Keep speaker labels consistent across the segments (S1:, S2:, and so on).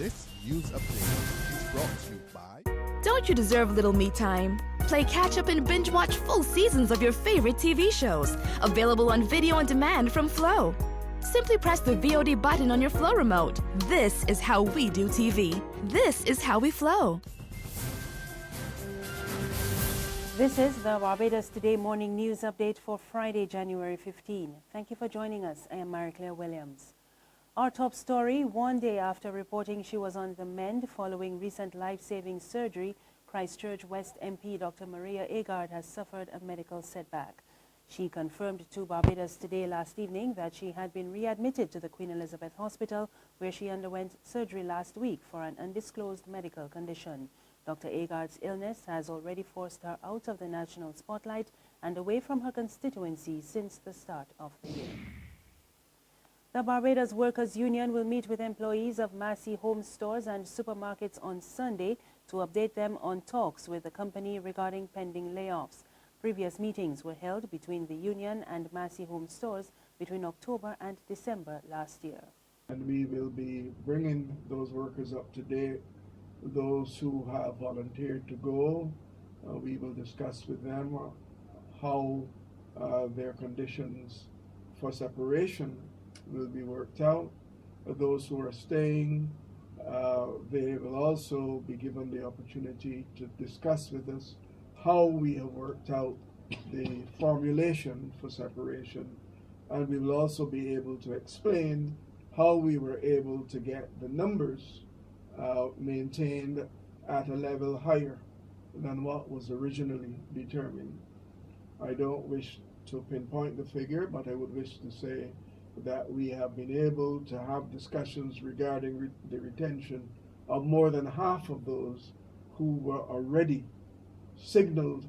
S1: This news update is brought to you by...
S2: Don't you deserve a little me time? Play catch up and binge watch full seasons of your favorite TV shows. Available on video on demand from Flow. Simply press the VOD button on your Flow remote. This is how we do TV. This is how we flow.
S3: This is the Barbados Today morning news update for Friday, January 15. Thank you for joining us. I am Marie-Claire Williams. Our top story: one day after reporting she was on the mend following recent life-saving surgery, Christchurch West MP Dr. Maria Agard has suffered a medical setback. She confirmed to Barbados Today last evening that she had been readmitted to the Queen Elizabeth Hospital, where she underwent surgery last week for an undisclosed medical condition. Dr. Agard's illness has already forced her out of the national spotlight and away from her constituency since the start of the year. The Barbados Workers' Union will meet with employees of Massy home stores and supermarkets on Sunday to update them on talks with the company regarding pending layoffs. Previous meetings were held between the union and Massy home stores between October and December last year.
S4: And we will be bringing those workers up to date. Those who have volunteered to go, we will discuss with them how their conditions for separation will be worked out. Those who are staying, they will also be given the opportunity to discuss with us how we have worked out the formulation for separation, and we will also be able to explain how we were able to get the numbers maintained at a level higher than what was originally determined. I don't wish to pinpoint the figure, but I would wish to say that we have been able to have discussions regarding the retention of more than half of those who were already signaled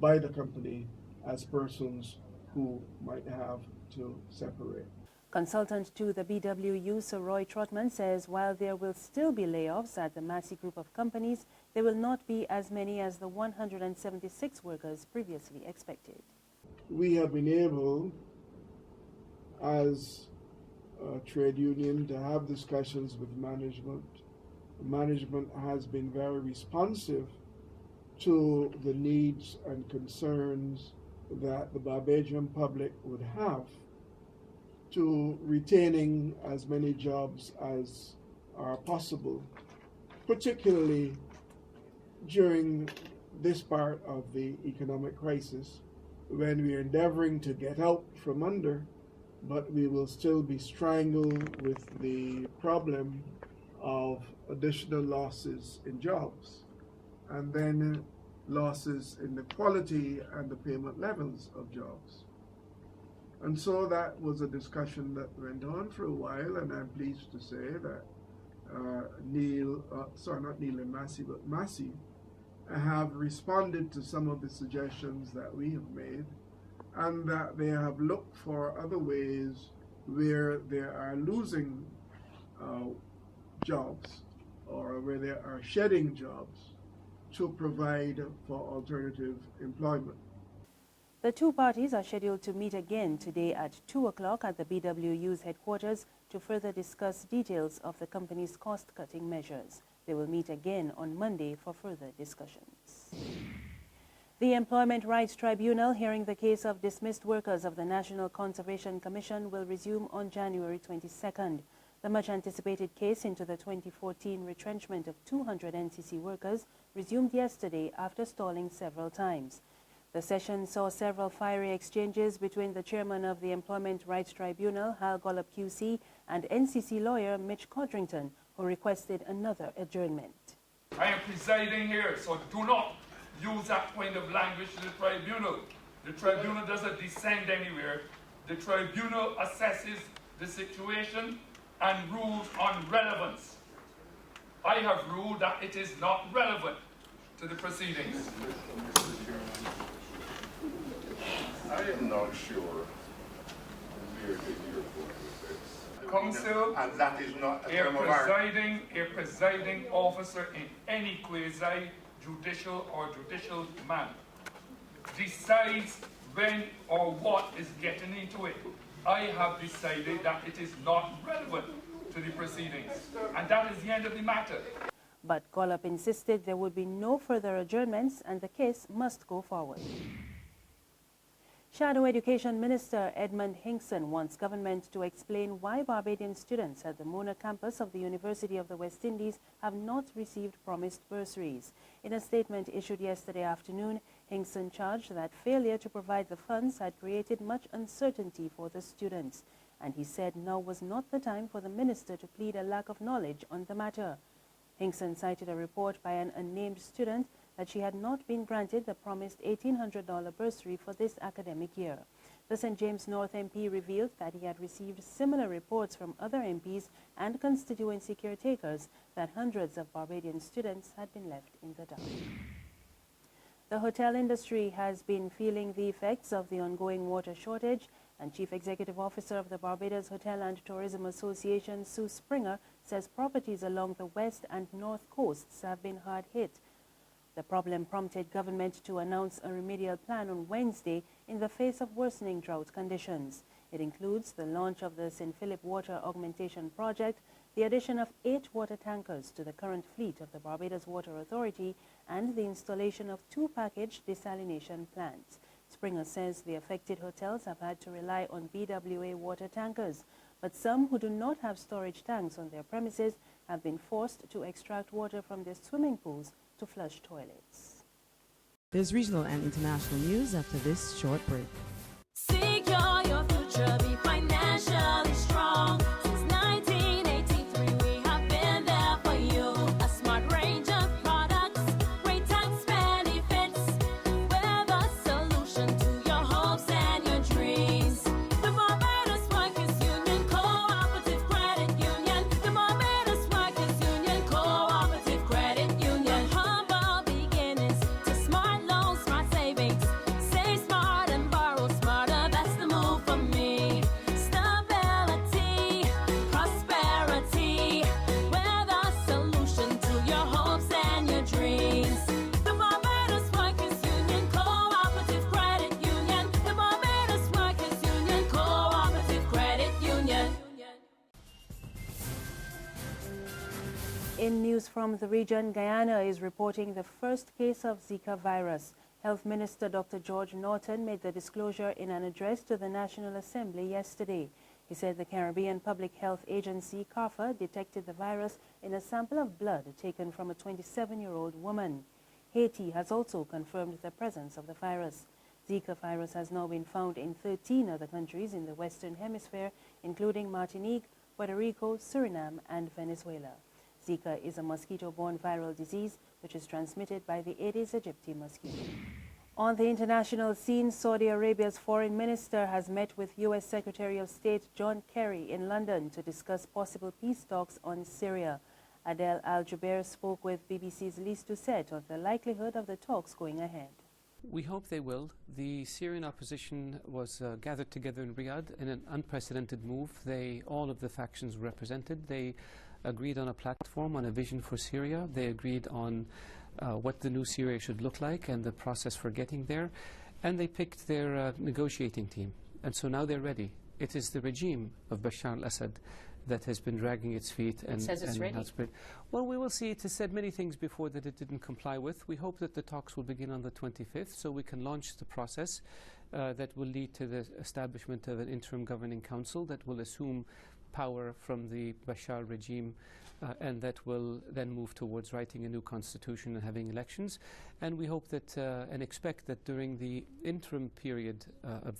S4: by the company as persons who might have to separate.
S3: Consultant to the BWU, Sir Roy Trotman, says while there will still be layoffs at the Massy Group of Companies, there will not be as many as the 176 workers previously expected.
S4: We have been able, as a trade union, to have discussions with management. Management has been very responsive to the needs and concerns that the Barbadian public would have to retaining as many jobs as are possible, particularly during this part of the economic crisis, when we are endeavoring to get out from under, but we will still be strangled with the problem of additional losses in jobs, and then losses in the quality and the payment levels of jobs. And so that was a discussion that went on for a while, and I'm pleased to say that Massy have responded to some of the suggestions that we have made, and that they have looked for other ways where they are losing jobs or where they are shedding jobs to provide for alternative employment.
S3: The two parties are scheduled to meet again today at 2 o'clock at the BWU's headquarters to further discuss details of the company's cost-cutting measures. They will meet again on Monday for further discussions. The Employment Rights Tribunal, hearing the case of dismissed workers of the National Conservation Commission, will resume on January 22nd. The much-anticipated case into the 2014 retrenchment of 200 NCC workers resumed yesterday after stalling several times. The session saw several fiery exchanges between the chairman of the Employment Rights Tribunal, Hal Gollop QC, and NCC lawyer Mitch Codrington, who requested another adjournment.
S5: I am presiding here, so do not use that kind of language to the tribunal. The tribunal doesn't descend anywhere. The tribunal assesses the situation and rules on relevance. I have ruled that it is not relevant to the proceedings.
S6: I am not sure where the airport is.
S5: Council,
S6: and that is not a
S5: presiding officer in any quasi-judicial or judicial manner decides when or what is getting into it. I have decided that it is not relevant to the proceedings. And that is the end of the matter.
S3: But Gollop insisted there would be no further adjournments and the case must go forward. Shadow Education Minister Edmund Hinkson wants government to explain why Barbadian students at the Mona campus of the University of the West Indies have not received promised bursaries. In a statement issued yesterday afternoon, Hinkson charged that failure to provide the funds had created much uncertainty for the students. And he said now was not the time for the minister to plead a lack of knowledge on the matter. Hinkson cited a report by an unnamed student that she had not been granted the promised $1,800 bursary for this academic year. The St. James North MP revealed that he had received similar reports from other MPs and constituency caretakers that hundreds of Barbadian students had been left in the dark. The hotel industry has been feeling the effects of the ongoing water shortage, and Chief Executive Officer of the Barbados Hotel and Tourism Association, Sue Springer, says properties along the west and north coasts have been hard hit. The problem prompted government to announce a remedial plan on Wednesday in the face of worsening drought conditions. It includes the launch of the St. Philip Water Augmentation Project, the addition of 8 water tankers to the current fleet of the Barbados Water Authority, and the installation of 2 package desalination plants. Springer says the affected hotels have had to rely on BWA water tankers, but some who do not have storage tanks on their premises have been forced to extract water from their swimming pools to flush toilets.
S7: There's regional and international news after this short break.
S8: Secure your future, be financially strong. Since 1983, we have been there for you. A smart range of products, great tax benefits. We're the solution to your hopes and your dreams. The Barbados Workers Union Cooperative Credit Union. The Barbados Workers Union Cooperative Credit Union. Humble beginnings to smart loans, smart savings. Save smart and borrow smarter. That's the move for me. Stability, prosperity. We're the solution to your hopes and your dreams. The Barbados Workers Union Cooperative Credit Union. The Barbados Workers Union Cooperative Credit Union.
S3: In news from the region, Guyana is reporting the first case of Zika virus. Health Minister Dr. George Norton made the disclosure in an address to the National Assembly yesterday. He said the Caribbean Public Health Agency, CARPHA, detected the virus in a sample of blood taken from a 27-year-old woman. Haiti has also confirmed the presence of the virus. Zika virus has now been found in 13 other countries in the Western Hemisphere, including Martinique, Puerto Rico, Suriname, and Venezuela. Zika is a mosquito-borne viral disease which is transmitted by the Aedes aegypti mosquito. On the international scene, Saudi Arabia's foreign minister has met with U.S. Secretary of State John Kerry in London to discuss possible peace talks on Syria. Adel Al-Jubeir spoke with BBC's Lise Doucette on the likelihood of the talks going ahead.
S9: We hope they will. The Syrian opposition was gathered together in Riyadh in an unprecedented move. All of the factions were represented. They agreed on a platform, on a vision for Syria. They agreed on what the new Syria should look like and the process for getting there. And they picked their negotiating team. And so now they're ready. It is the regime of Bashar al-Assad that has been dragging its feet.
S10: It says it's ready.
S9: Well, we will see. It has said many things before that it didn't comply with. We hope that the talks will begin on the 25th so we can launch the process that will lead to the establishment of an interim governing council that will assume power from the Bashar regime and that will then move towards writing a new constitution and having elections. And we hope that and expect that during the interim period of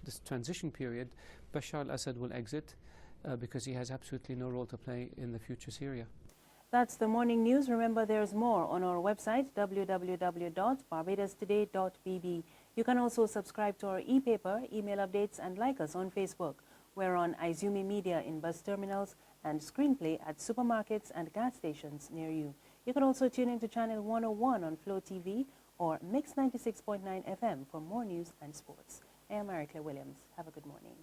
S9: this transition period, Bashar al-Assad will exit because he has absolutely no role to play in the future Syria.
S3: That's the morning news. Remember, there's more on our website, www.barbadostoday.bb. You can also subscribe to our e-paper, email updates, and like us on Facebook. We're on Izumi Media in bus terminals and Screenplay at supermarkets and gas stations near you. You can also tune into Channel 101 on Flow TV or Mix 96.9 FM for more news and sports. I am Marie Claire Williams. Have a good morning.